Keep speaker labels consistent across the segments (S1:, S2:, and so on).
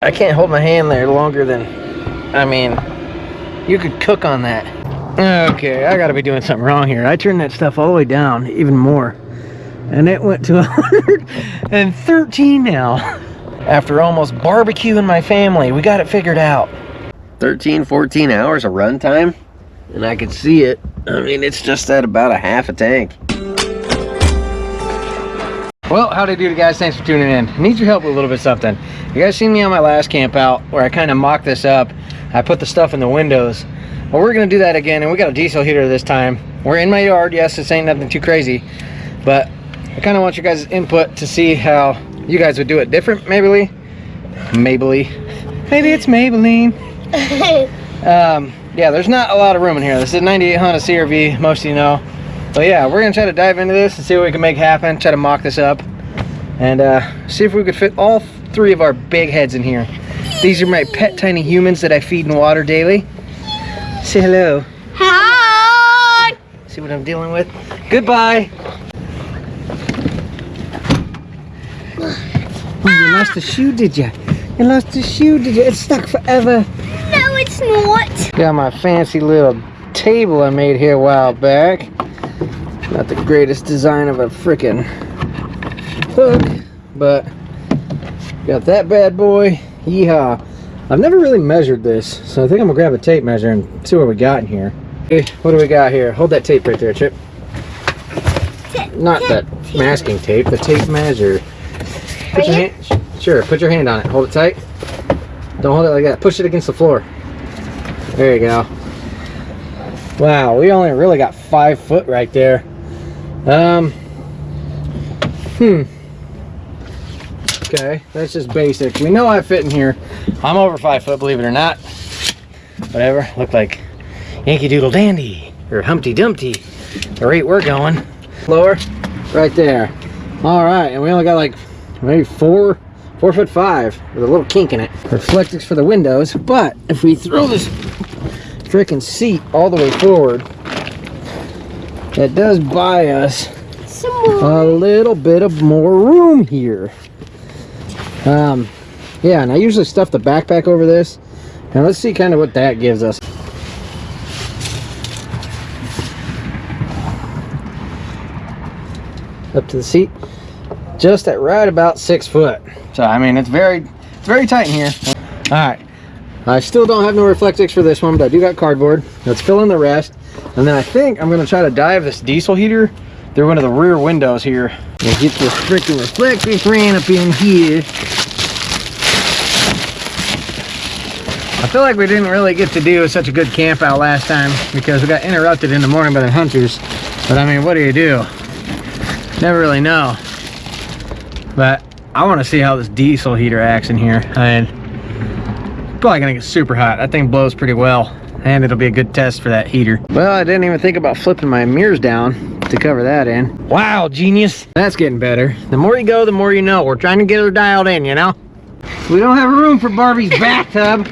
S1: I can't hold my hand there longer than, I mean, you could cook on that. Okay, I gotta be doing something wrong here. I turned that stuff all the way down, even more. And it went to 113 now. After almost barbecuing my family, we got it figured out. 13, 14 hours of run time. And I can see it. I mean, it's just at about a half a tank. Well, howdy do, guys. Thanks for tuning in. I need your help with a little bit of something. You guys seen me on my last camp out where I kind of mocked this up. I put the stuff in the windows. Well, we're going to do that again, and we got a diesel heater this time. We're in my yard. Yes, this ain't nothing too crazy, but I kind of want you guys' input to see how you guys would do it different, maybe it's Maybelline. Yeah, there's not a lot of room in here. This is a 98 Honda CRV, most of you know. So yeah, we're gonna try to dive into this and see what we can make happen, try to mock this up, and see if we could fit all three of our big heads in here. These are my pet tiny humans that I feed and water daily. Say hello.
S2: Hi!
S1: See what I'm dealing with? Goodbye. Oh, you lost a shoe, did you? You lost a shoe, did you? It's stuck forever.
S2: No, it's not.
S1: Got my fancy little table I made here a while back. Not the greatest design of a frickin' hook, but got that bad boy. Yeehaw. I've never really measured this, so I think I'm gonna grab a tape measure and see what we got in here. Okay, what do we got here? Hold that tape right there, Chip. Not that masking tape, the tape measure. Put your hand, sure, put your hand on it. Hold it tight. Don't hold it like that. Push it against the floor. There you go. Wow, we only really got 5 foot right there. Okay, that's just basic. We know I fit in here. I'm over 5 foot, believe it or not. Whatever, look like Yankee Doodle Dandy or Humpty Dumpty. The rate we're going. Lower, right there. All right, and we only got like maybe 4 foot 5 with a little kink in it. Reflectors for the windows, but if we throw this freaking seat all the way forward, that does buy us a little bit of more room here. Yeah, and I usually stuff the backpack over this, and let's see kind of what that gives us. Up to the seat, just at right about 6 foot. So I mean, it's very tight in here. All right, I still don't have no reflectix for this one, but I do got cardboard. Let's fill in the rest, and then I think I'm gonna try to dive this diesel heater through one of the rear windows here and get this freaking reflectix ran up in here. I feel like we didn't really get to do such a good camp out last time because we got interrupted in the morning by the hunters. But I mean, what do you do? Never really know. But I want to see how this diesel heater acts in here. I mean, probably gonna get super hot. That thing blows pretty well, and it'll be a good test for that heater. Well, I didn't even think about flipping my mirrors down to cover that in. Wow, genius. That's getting better. The more you go, the more you know. We're trying to get her dialed in, you know? We don't have room for Barbie's bathtub.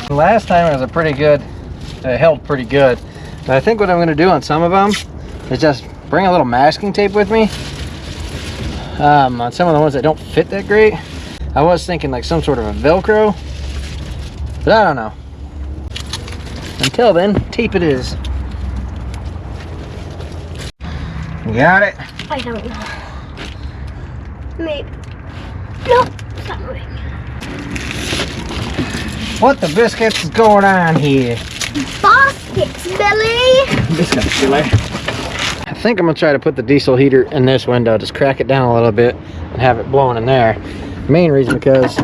S1: Last time it was a pretty good, it held pretty good. But I think what I'm going to do on some of them is just bring a little masking tape with me. On some of the ones that don't fit that great. I was thinking like some sort of a Velcro, but I don't know. Until then, tape it is. You got it?
S2: I don't know. Maybe. Nope, it's not moving.
S1: What the biscuits is going on here?
S2: Baskets, Billy!
S1: Biscuits, Billy. I think I'm gonna try to put the diesel heater in this window, just crack it down a little bit and have it blowing in there. Main reason because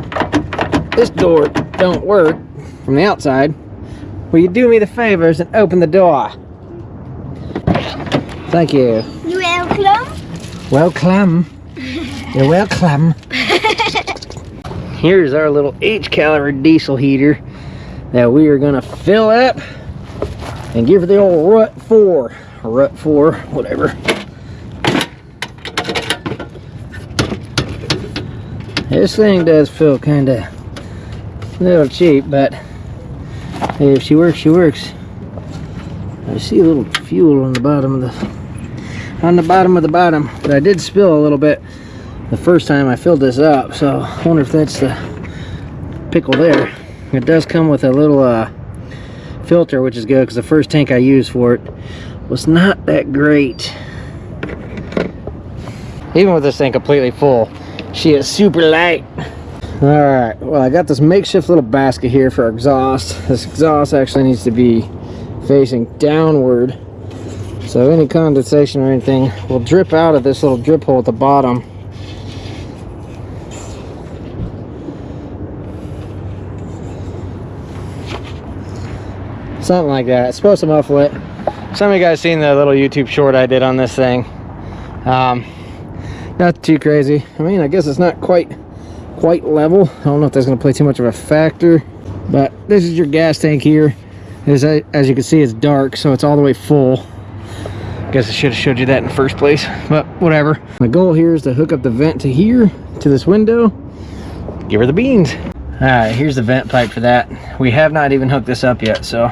S1: this door don't work from the outside. Will you do me the favors and open the door? Thank you.
S2: You welcome?
S1: Welcome. You're welcome. Here's our little H-caliber diesel heater that we are gonna fill up and give it the old rut 4, or rut 4, whatever. This thing does feel kind of a little cheap, but hey, if she works, she works. I see a little fuel on the bottom of the on the bottom of the bottom. But I did spill a little bit the first time I filled this up, so I wonder if that's the pickle there. It does come with a little filter, which is good because the first tank I used for it was not that great. Even with this thing completely full, she is super light. Alright, well, I got this makeshift little basket here for exhaust. This exhaust actually needs to be facing downward, so any condensation or anything will drip out of this little drip hole at the bottom. Something like that. It's supposed to muffle it. Some of you guys seen the little YouTube short I did on this thing. Not too crazy. I mean, I guess it's not quite level. I don't know if that's going to play too much of a factor, but this is your gas tank here. As you can see, it's dark, so it's all the way full. Guess I should have showed you that in the first place, but whatever. My goal here is to hook up the vent to here, to this window, give her the beans. All right, here's the vent pipe for that. We have not even hooked this up yet, so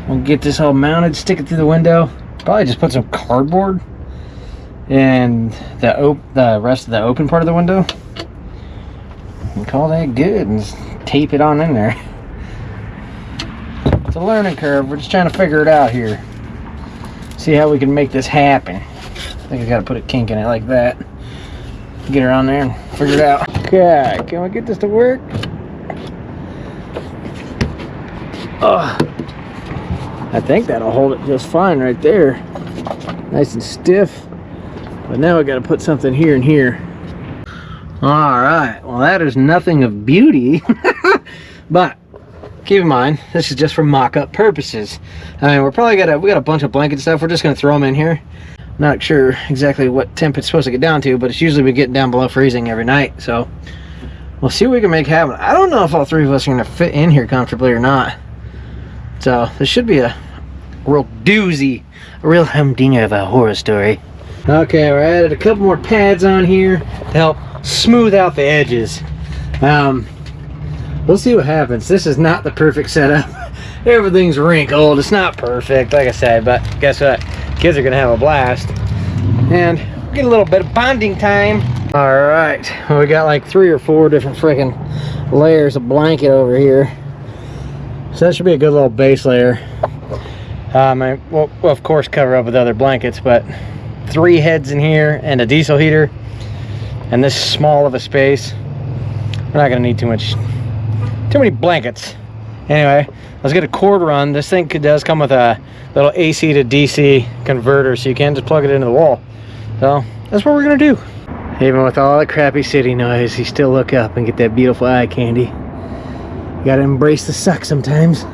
S1: we'll get this all mounted, stick it through the window. Probably just put some cardboard and the rest of the open part of the window and call that good, and just tape it on in there. It's a learning curve. We're just trying to figure it out here, see how we can make this happen. I think I gotta put a kink in it like that, get her on there and figure it out. Okay, can we get this to work? Oh, I think that'll hold it just fine right there, nice and stiff. But now we got to put something here and here. All right, well, that is nothing of beauty. But keep in mind, this is just for mock-up purposes. I mean, we got a bunch of blanket stuff. We're just gonna throw them in here. Not sure exactly what temp it's supposed to get down to, but it's usually we get down below freezing every night. So we'll see what we can make happen. I don't know if all three of us are gonna fit in here comfortably or not. So this should be a real doozy, a real humdinger of a horror story. Okay, we added a couple more pads on here to help smooth out the edges. We'll see what happens. This is not the perfect setup. Everything's wrinkled. It's not perfect, like I said, but guess what? Kids are gonna have a blast, and get a little bit of bonding time. All right, well, we got like 3 or 4 different freaking layers of blanket over here, so that should be a good little base layer. We'll of course cover up with other blankets, but 3 heads in here and a diesel heater, and this small of a space, we're not gonna need too many blankets. Anyway, let's get a cord run. This thing does come with a little AC to DC converter, so you can just plug it into the wall. So that's what we're gonna do. Even with all the crappy city noise, you still look up and get that beautiful eye candy. You gotta embrace the suck sometimes.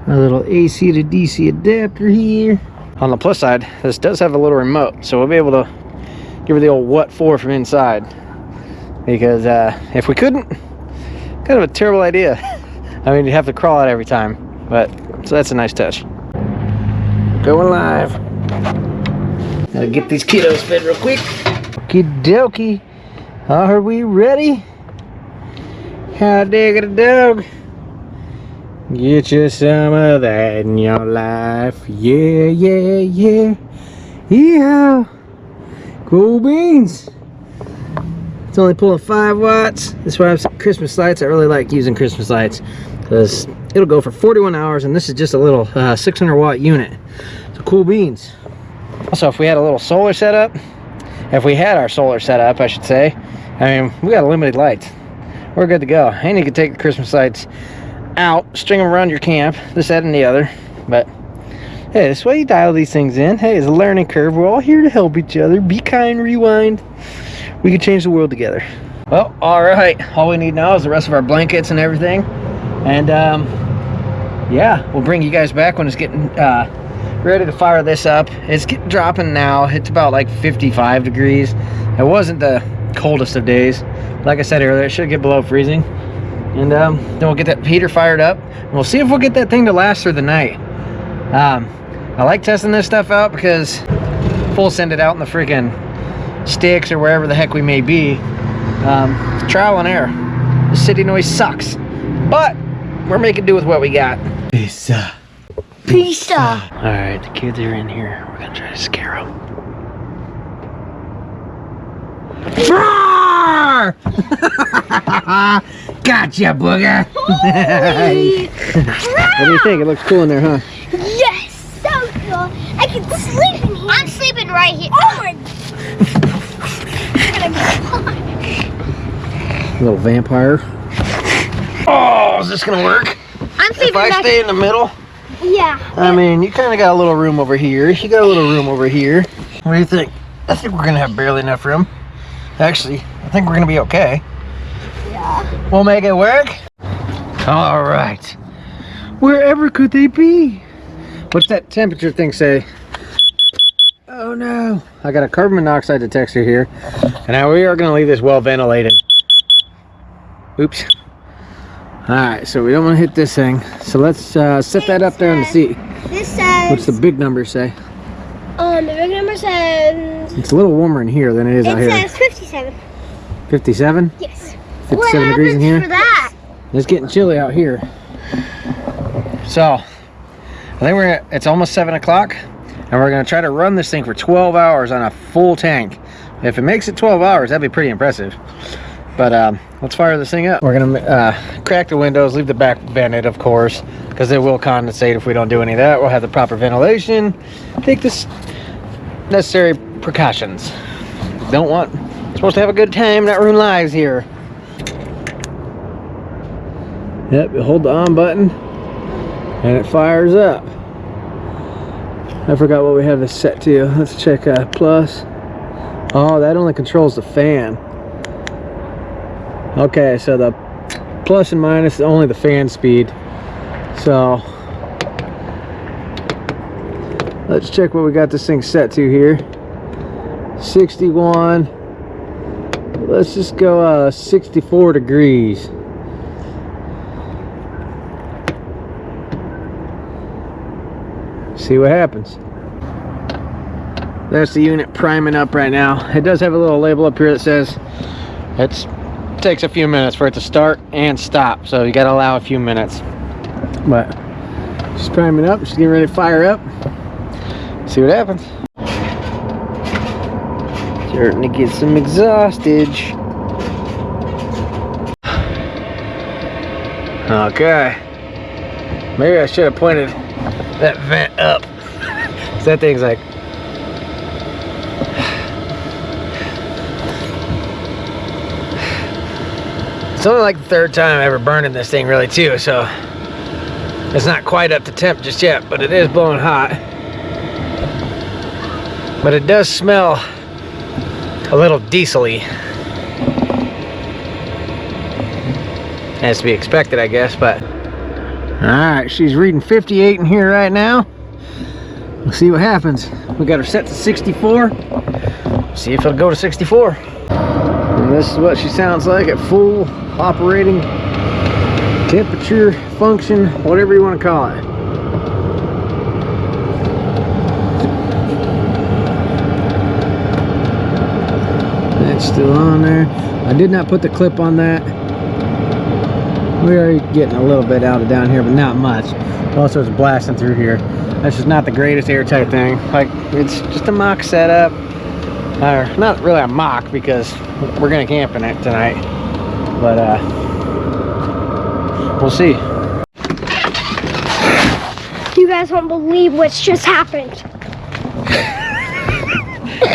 S1: A little AC to DC adapter here. On the plus side, this does have a little remote, so we'll be able to give her the old what for from inside. Because if we couldn't, kind of a terrible idea. I mean, you'd have to crawl out every time, but so that's a nice touch. Going live. Gotta get these kiddos fed real quick. Okie dokie. Are we ready? How diggity dog. Get you some of that in your life. Yeah, yeah, yeah. Yeah. Cool beans. It's only pulling 5 watts. That's why I have some Christmas lights. I really like using Christmas lights because it'll go for 41 hours, and this is just a little 600 watt unit. So cool beans. Also, if we had a little solar setup, if we had our solar setup, I should say, I mean, we got limited lights. We're good to go. And you can take the Christmas lights out, string them around your camp, this, that, and the other. But hey, this way you dial these things in. Hey, it's a learning curve. We're all here to help each other. Be kind, rewind. We can change the world together. Well, all right, all we need now is the rest of our blankets and everything, and yeah, we'll bring you guys back when it's getting ready to fire this up. It's dropping now. It's about like 55 degrees. It wasn't the coldest of days. Like I said earlier, it should get below freezing. And then we'll get that heater fired up, and we'll see if we'll get that thing to last through the night. I like testing this stuff out because we'll send it out in the freaking sticks or wherever the heck we may be. Trial and error. The city noise sucks, but we're making do with what we got. Peace.
S2: Pizza.
S1: All right, the kids are in here. We're gonna try to scare them. Roar! Gotcha, booger. What do you think? It looks cool in there, huh?
S2: Yes, so cool. I can sleep in here. I'm sleeping right here. Oh my.
S1: Little vampire. Oh, is this gonna work?
S2: I'm sleeping.
S1: If I stay in the middle?
S2: Yeah.
S1: I mean, you kind of got a little room over here. You got a little room over here. What do you think? I think we're gonna have barely enough room. Actually, I think we're gonna be okay.
S2: Yeah.
S1: We'll make it work. All right. Wherever could they be? What's that temperature thing say? Oh no. I got a carbon monoxide detector here. And now we are gonna leave this well ventilated. Oops. All right, so we don't want to hit this thing. So let's set that up there on the seat.
S2: This says.
S1: What's the big number say?
S2: The big number says.
S1: It's a little warmer in here than it is out here.
S2: It says 57.
S1: 57?
S2: Yes.
S1: 57 degrees in here?
S2: For that?
S1: It's getting chilly out here. So, I think it's almost 7 o'clock, and we're gonna try to run this thing for 12 hours on a full tank. If it makes it 12 hours, that'd be pretty impressive. But let's fire this thing up. We're gonna crack the windows, leave the back vented, of course, because it will condensate if we don't do any of that. We'll have the proper ventilation, take this necessary precautions. We're supposed to have a good time, not ruin lives here. Yep, you hold the on button and it fires up. I forgot what we have this set to. Let's check plus. Oh, that only controls the fan. Okay, so the plus and minus is only the fan speed. So let's check what we got this thing set to here. 61. Let's just go 64 degrees. See what happens. That's the unit priming up right now. It does have a little label up here that says it takes a few minutes for it to start and stop, so you got to allow a few minutes. But she's priming up. She's getting ready to fire up. See what happens. Starting to get some exhaustage. Okay. Maybe I should have pointed that vent up. So that thing's like. It's only like the third time I've ever burning this thing really too, so it's not quite up to temp just yet, but it is blowing hot. But it does smell a little diesel-y. Has to be expected, I guess, but. Alright, she's reading 58 in here right now. We'll see what happens. We got her set to 64. See if it'll go to 64. And this is what she sounds like at full operating temperature, function, whatever you want to call it. That's still on there. I did not put the clip on that. We are getting a little bit out of down here, but not much. Also, it's blasting through here. That's just not the greatest airtight thing. Like, it's just a mock setup. Or not really a mock, because we're gonna camp in it tonight. But we'll see.
S2: You guys won't believe what's just happened.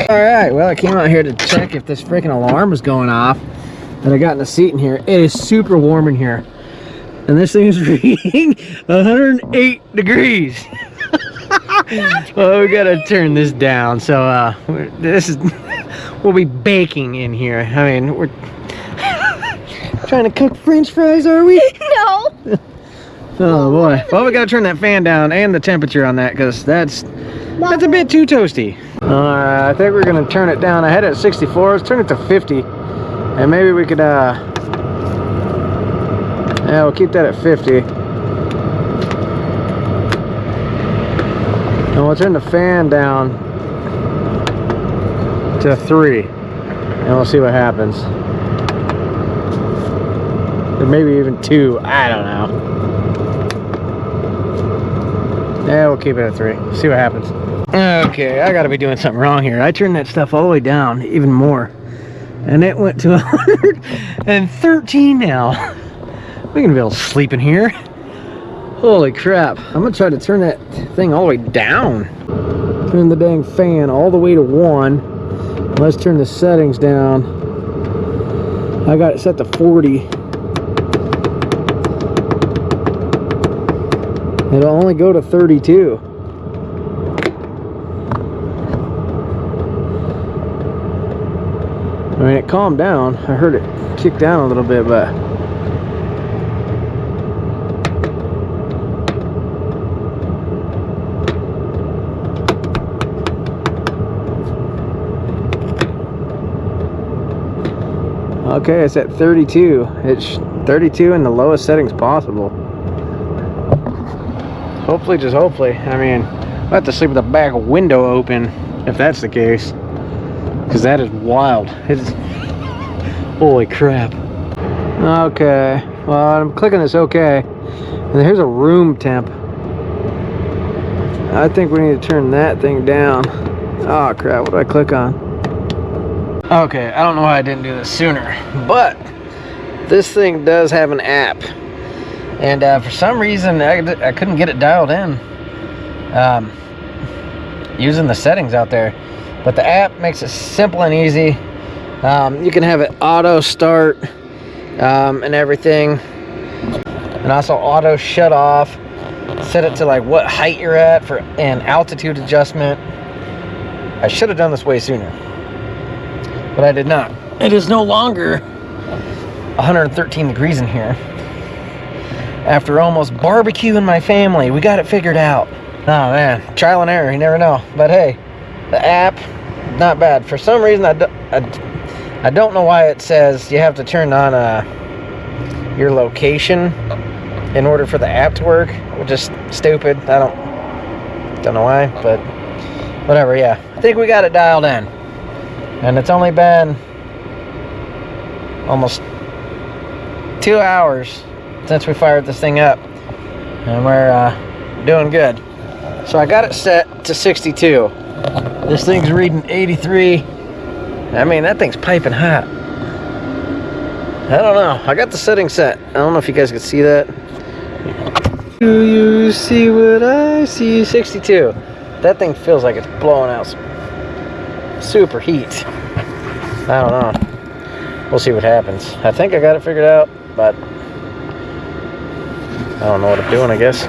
S1: All right, well, I came out here to check if this freaking alarm was going off that I got in the seat in here. It is super warm in here. And this thing is reading 108 degrees. Well, we gotta turn this down. So we'll be baking in here. I mean, we're trying to cook French fries, are we?
S2: No.
S1: Oh boy. Well, we gotta turn that fan down and the temperature on that, because that's a bit too toasty. All right, I think we're gonna turn it down. I had it at 64. Let's turn it to 50, and maybe we could yeah, we'll keep that at 50. And we'll turn the fan down to 3. And we'll see what happens. Or maybe even 2. I don't know. Yeah, we'll keep it at 3. See what happens. Okay, I gotta be doing something wrong here. I turned that stuff all the way down, even more. And it went to 113 now. We're gonna be able to sleep in here. Holy crap. I'm gonna try to turn that thing all the way down. Turn the dang fan all the way to 1. Let's turn the settings down. I got it set to 40. It'll only go to 32. I mean, it calmed down. I heard it kick down a little bit, but okay, it's at 32. It's 32 in the lowest settings possible. Hopefully, just hopefully. I mean, I'll have to sleep with the back window open if that's the case. Because that is wild. It's... Holy crap. Okay. Well, I'm clicking this okay. And here's a room temp. I think we need to turn that thing down. Oh crap, what did I click on? Okay, I don't know why I didn't do this sooner. But this thing does have an app. And for some reason, I couldn't get it dialed in using the settings out there. But the app makes it simple and easy. You can have it auto start and everything. And also auto shut off. Set it to like what height you're at for an altitude adjustment. I should have done this way sooner. But I did not. It is no longer 113 degrees in here. After almost barbecuing my family, we got it figured out. Oh man, trial and error, you never know. But hey, the app, not bad. For some reason, I don't know why it says you have to turn on your location in order for the app to work, which is stupid. I don't know why, but whatever. Yeah, I think we got it dialed in, and it's only been almost 2 hours since we fired this thing up, and we're doing good. So I got it set to 62. This thing's reading 83. I mean, that thing's piping hot. I don't know. I got the setting set. I don't know if you guys can see that. Do you see what I see? 62. That thing feels like it's blowing out some super heat. I don't know. We'll see what happens. I think I got it figured out, but I don't know what I'm doing, I guess.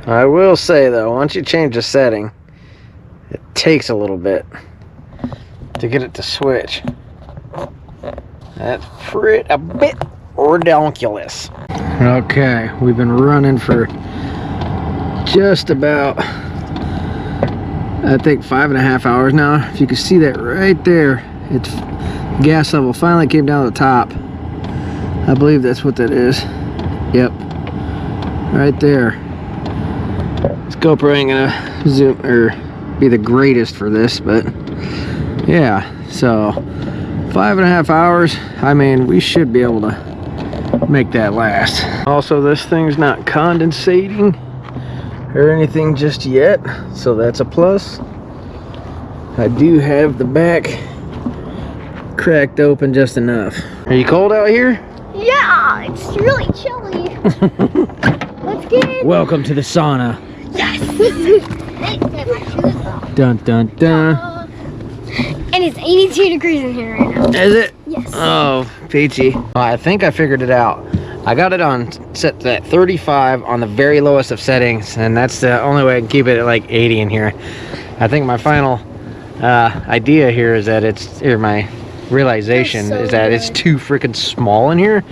S1: I will say though, once you change the setting, it takes a little bit to get it to switch. That's a bit ridiculous. Okay, we've been running for just about, I think, 5.5 hours now. If you can see that right there, it's gas level finally came down to the top. I believe that's what that is. Yep, right there. This GoPro ain't gonna zoom or be the greatest for this, but yeah. So 5.5 hours. I mean, we should be able to make that last. Also, this thing's not condensating or anything just yet, so that's a plus. I do have the back cracked open just enough. Are you cold out here?
S2: Yeah, it's really chilly. Let's get in.
S1: Welcome to the sauna.
S2: Yes.
S1: Dun dun dun.
S2: And it's 82 degrees in here right now.
S1: Is it?
S2: Yes.
S1: Oh, peachy. Well, I think I figured it out. I got it on set to 35 on the very lowest of settings, and that's the only way I can keep it at like 80 in here. I think my final idea here is that it's, or my realization is that it's too freaking small in here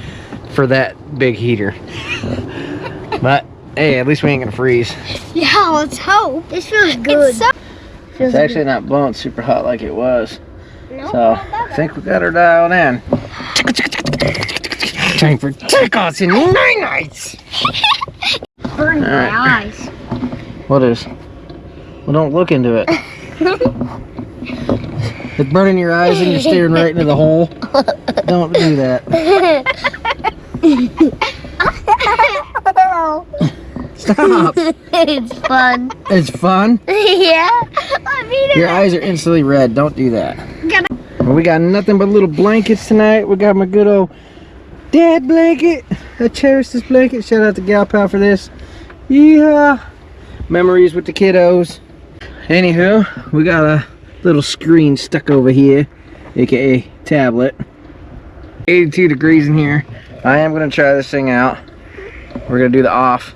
S1: for that big heater. But hey, at least we ain't gonna freeze.
S2: Yeah, let's hope. This feels good.
S1: It's actually not blowing super hot like it was.
S2: No,
S1: So I think we got her dialed in. Time for takeoffs and nights.
S2: Burning my eyes.
S1: What is? Well, don't look into it. It's burning your eyes and you're staring right into the hole. Don't do that. Stop.
S2: It's fun.
S1: It's fun?
S2: Yeah. I mean,
S1: Your eyes are instantly red. Don't do that. Well, we got nothing but little blankets tonight. We got my good old dad blanket. I cherish this blanket. Shout out to Gal Pal for this. Yeah. Memories with the kiddos. Anywho, we got a little screen stuck over here, aka tablet. 82 degrees in here. I am going to try this thing out. We're going to do the off.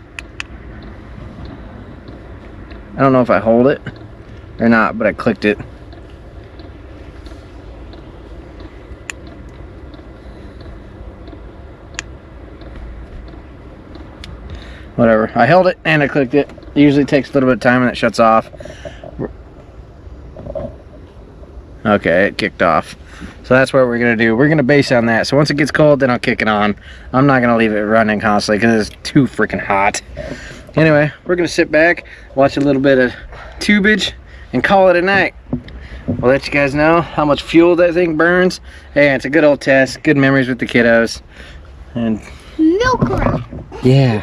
S1: I don't know if I hold it or not, but I clicked it. Whatever. I held it and I clicked it. It usually takes a little bit of time and it shuts off. Okay, it kicked off. So that's what we're gonna do. We're gonna base on that. So once it gets cold, then I'll kick it on. I'm not gonna leave it running constantly because it's too freaking hot. Anyway, we're gonna sit back, watch a little bit of tubage, and call it a night. We'll let you guys know how much fuel that thing burns. Hey, it's a good old test. Good memories with the kiddos. And
S2: milk rat.
S1: yeah.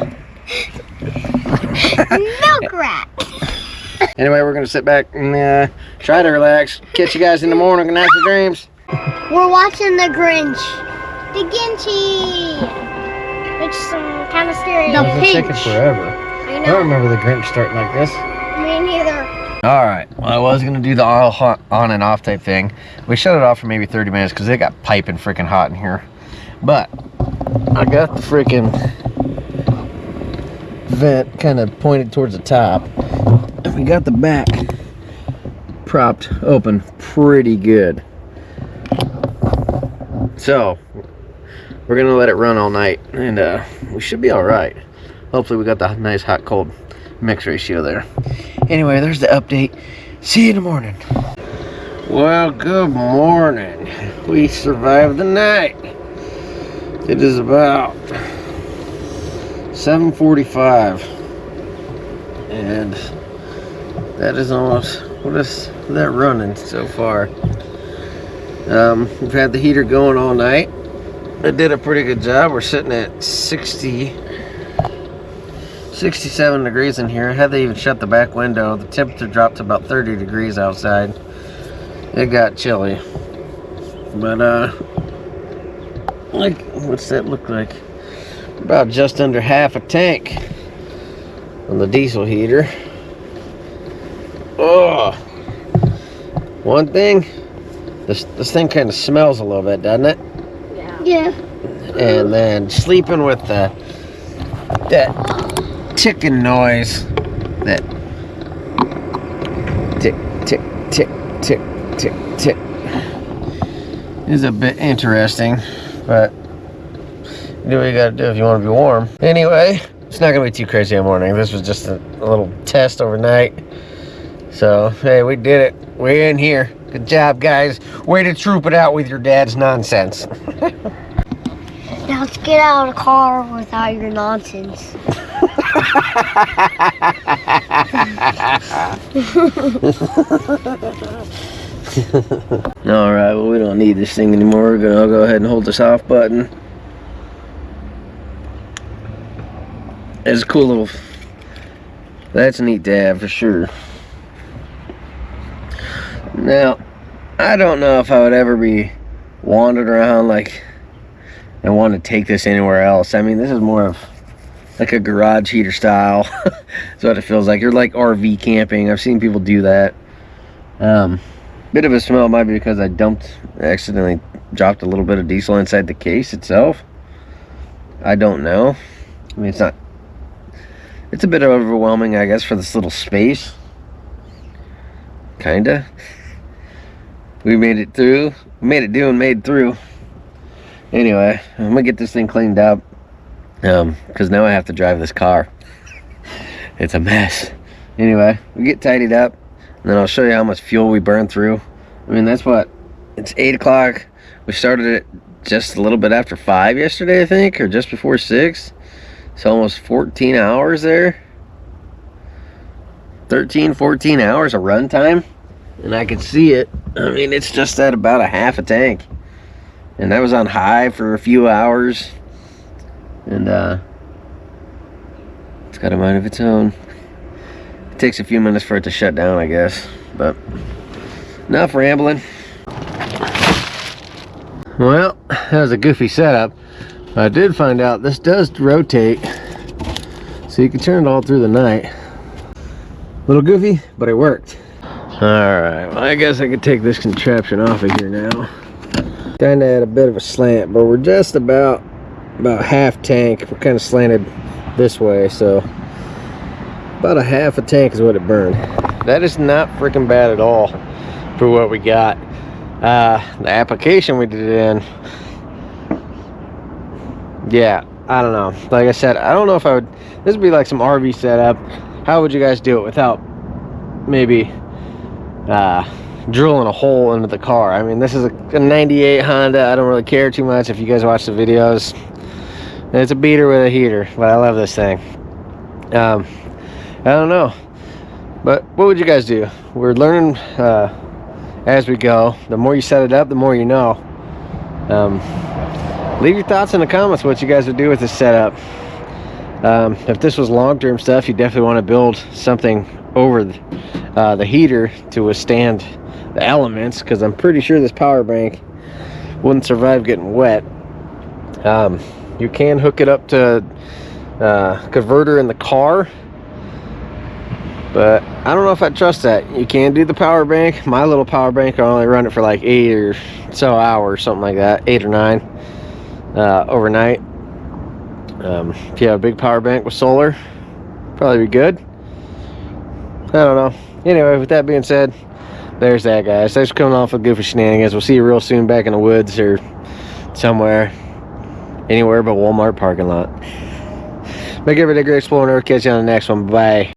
S2: Milk rat.
S1: Anyway, we're gonna sit back and try to relax. Catch you guys in the morning. Good night, for dreams.
S2: We're watching the Grinch. The Ginchy. Which is kind of scary. The
S1: It's been taking
S2: Pinch.
S1: forever.
S2: I
S1: I
S2: know.
S1: don't remember the Grinch starting like this.
S2: Me neither.
S1: Alright, well, I was gonna do the on and off type thing. We shut it off for maybe 30 minutes because it got piping freaking hot in here. But I got the freaking vent kind of pointed towards the top. And we got the back propped open pretty good. So we're gonna let it run all night and we should be alright. Hopefully we got the nice hot cold mix ratio there. Anyway, there's the update. See you in the morning. Well, good morning. We survived the night. It is about 7:45 and that is almost, what is that running so far? We've had the heater going all night. It did a pretty good job. We're sitting at 67 degrees in here. Had they even shut the back window, the temperature dropped to about 30 degrees outside. It got chilly. But like, what's that look like? About just under half a tank on the diesel heater. Oh, one thing, this thing kind of smells a little bit, doesn't it?
S2: Yeah.
S1: And then sleeping with that ticking noise, that tick tick tick tick tick tick, is a bit interesting, but you do what you gotta do if you want to be warm. Anyway, it's not gonna be too crazy in the morning. This was just a little test overnight. So hey, we did it. We're in here. Good job, guys. Way to troop it out with your dad's nonsense.
S2: Now let's get out of the car without your nonsense.
S1: Alright, well, we don't need this thing anymore. We're gonna go ahead and hold this off button. It's a cool little, that's neat to have for sure. Now, I don't know if I would ever be wandering around like and want to take this anywhere else. I mean, this is more of like a garage heater style. That's what it feels like. You're like RV camping. I've seen people do that. Bit of a smell might be because I accidentally dropped a little bit of diesel inside the case itself. I don't know. I mean, it's a bit overwhelming, I guess, for this little space. Kinda. We made it through. We made it do and made through. Anyway, I'm gonna get this thing cleaned up. Because now I have to drive this car. It's a mess. Anyway, we get tidied up, and then I'll show you how much fuel we burn through. I mean, that's what, it's 8 o'clock. We started it just a little bit after 5 yesterday, I think, or just before 6. So almost 14 hours there. 13, 14 hours of run time. And I could see it. I mean, it's just at about a half a tank. And that was on high for a few hours. And
S3: It's got a mind of its own. It takes a few minutes for it to shut down, I guess. But enough rambling.
S1: Well, that was a goofy setup. I did find out this does rotate, so you can turn it all through the night. A little goofy, but it worked. Alright, well, I guess I could take this contraption off of here now. Kinda at a bit of a slant, but we're just about half tank. We're kind of slanted this way, so about a half a tank is what it burned. That is not freaking bad at all for what we got. The application we did it in, yeah, I don't know. Like I said, I don't know if I would, this would be like some RV setup. How would you guys do it without maybe drilling a hole into the car? I mean, this is a 98 Honda. I don't really care too much if you guys watch the videos. It's a beater with a heater, but I love this thing. I don't know, but what would you guys do? We're learning as we go. The more you set it up, the more you know. Leave your thoughts in the comments what you guys would do with this setup. If this was long-term stuff, you definitely want to build something over the heater to withstand the elements, because I'm pretty sure this power bank wouldn't survive getting wet. You can hook it up to converter in the car, but I don't know if I trust that. You can do the power bank. My little power bank, I only run it for like 8 or so hours, something like that, 8 or 9 overnight. If you have a big power bank with solar, probably be good. I don't know. Anyway, with that being said, there's that, guys. Thanks for coming off with goofy shenanigans. We'll see you real soon back in the woods or somewhere, anywhere but Walmart parking lot. Make every day great, exploring. Catch you on the next one. Bye.